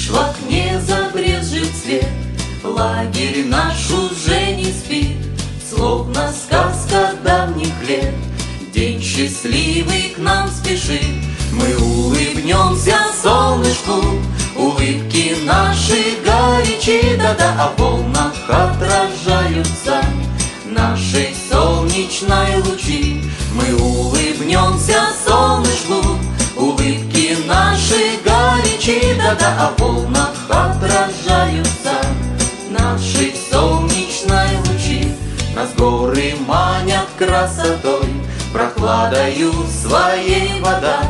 Лишь в окне забрезжит свет, лагерь наш уже не спит, словно сказка давних лет. День счастливый к нам спешит, мы улыбнемся солнышку, улыбки наши горячи, да-да, а в волнах отражаются нашей солнечной лучи. Мы улыбнемся солнышку, улыбки наши горячи, да-да, а в волнах отражаются нашей солнечной лучи. Нас горы манят красотой, прохладою своей вода.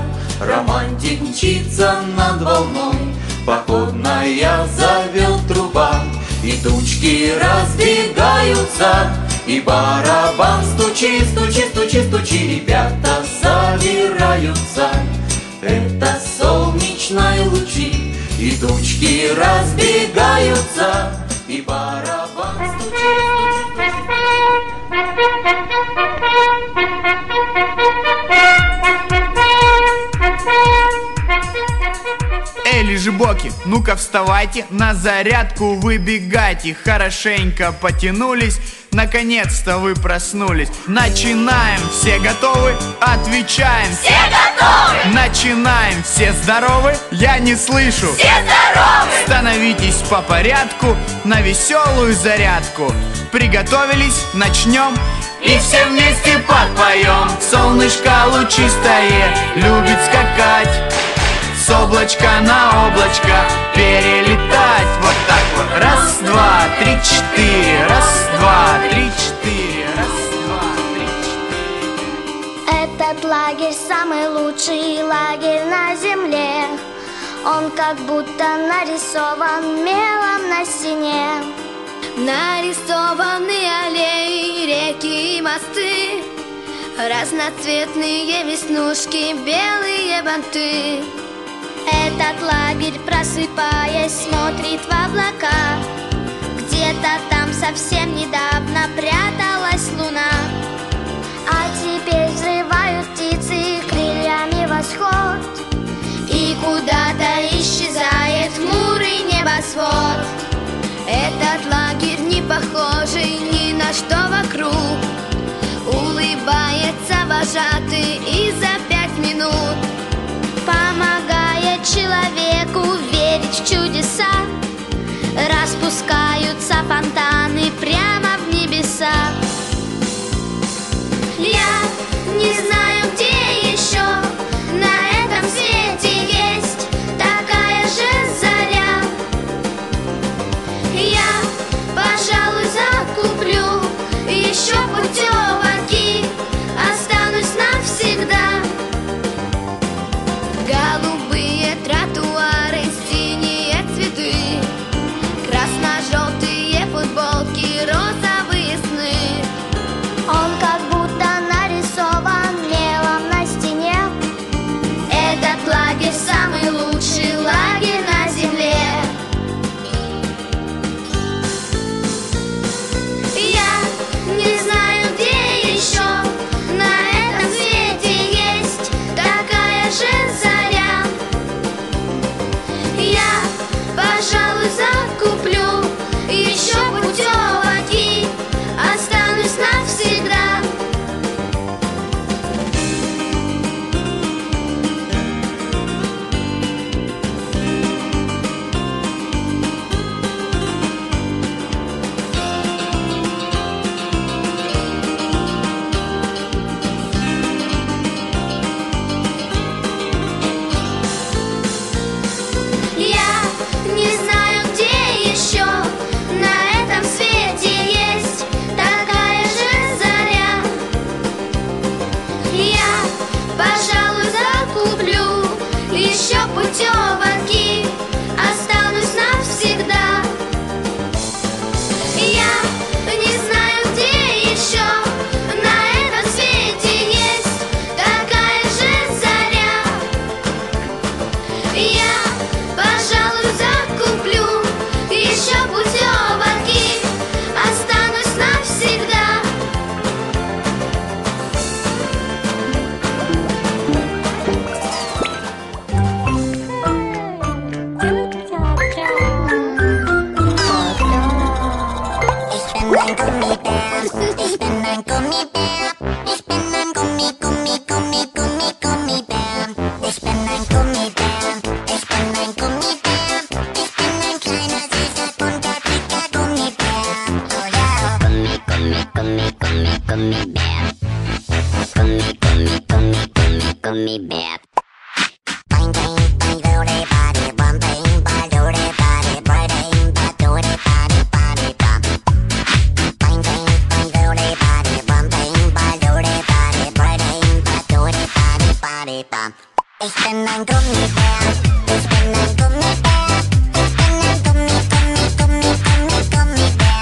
Романтик мчится над волной, походная зовет труба. И тучки разбегаются, и барабан стучи, стучи, стучи, стучи. Ребята собираются, это солнечные лучи. И тучки разбегаются, и барабан стучи, стучи, Эй, лежебоки, ну-ка вставайте, на зарядку выбегайте. Хорошенько потянулись, наконец-то вы проснулись. Начинаем, все готовы? Отвечаем. Все готовы! Начинаем, все здоровы? Я не слышу. Все здоровы! Становитесь по порядку на веселую зарядку. Приготовились, начнем. И все вместе подпоем. Солнышко лучистое любит скакать, с облачка на облачко перелетать. Вот так вот. Раз, два, три, четыре. Раз, два, три, четыре. Раз, два, три, четыре. Этот лагерь самый лучший лагерь на земле. Он как будто нарисован мелом на стене. Нарисованы аллеи, реки и мосты, разноцветные веснушки, белые банты. Этот лагерь, просыпаясь, смотрит в облака. Где-то там совсем недавно пряталась луна. А теперь взрывают птицы крыльями восход, и куда-то исчезает хмурый небосвод. Этот лагерь не похожий ни на что вокруг. Улыбается вожатый и за 5 минут помогает человеку верить в чудеса. Распускаются фонтаны прямо в небеса. Я не знаю, где еще на этом свете есть такая же заря. Я, пожалуй, закуплю еще путевки, останусь навсегда. Голубые тротуары, синие цветы, красно-желтые футболки, розовые сны. Он как будто нарисован мелом на стене. Этот лагерь самый лучший лагерь на земле. Я не знаю, где еще на этом свете есть такая же заря. Я, пожалуй, закуплю еще путевки, останусь навсегда. Я не знаю, где еще на этом свете есть такая же заря. Я, пожалуй, закуплю еще путевки, останусь навсегда. Я не знаю, где еще на этом свете есть такая же заря. Я, пожалуй, закуплю еще путевки, останусь навсегда. Gummibär. Bang, bang, bang, doody, body, bum, bang, bang, doody, body, bang, bang, doody, body, body, bum. Bang, bang, bang, doody, body, bum, bang, bang, doody, body, bang, bang, doody, body, body, bum. Ich bin ein Gummibär, ich bin ein Gummibär, ich bin ein Gummibär. Ich bin ein Gummibär,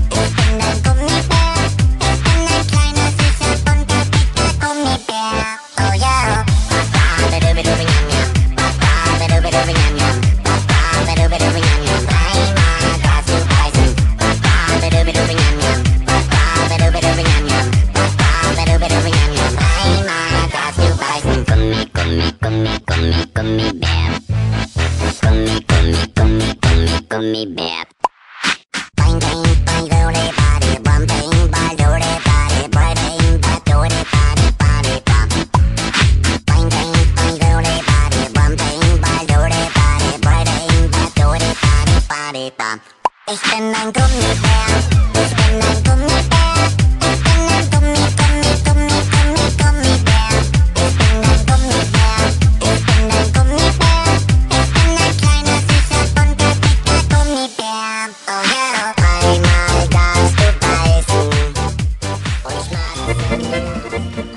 ich bin ein Gummibär, ich bin ein kleiner, süßer, bunter, dicker Gummibär. Oh yeah. Ba-ba-ba-du-bi-du-bi-yam-yam, ba-ba-ba-du-bi-du-bi-yam-yam, ba-ba-ba-du-bi-du-bi-yam-yam. Dreimal darfst du beißen. Ba-ba-ba-du-bi-du-bi-yam-yam, ba-ba-ba-du-bi-du-bi-yam-yam, ba-ba-ba-du-bi-du-bi-yam-yam. Dreimal darfst du beißen. Gummi, Gummi, Gummi, Gummi, Gummibär. Gummi, Gummi, Gummi, Gummi, Gummibär. Bang, bang, bang, doody, body, bum, bang, bang, doody, body, bang, bang, doody, body, body, bum. Bang, bang, bang, doody, body, bum, bang, bang, doody, body, bang, bang, doody, body, body, bum. Ich bin ein Gummibär, ich bin ein Gummibär, ich bin ein Gummi, Gummi, Gummi, Gummi, Gummibär. Ich bin ein Gummibär, ich bin ein Gummibär, ich bin ein kleiner, süßer, bunter, dicker Gummibär. Oh yeah. Einmal darfst du beißen und ich mag es.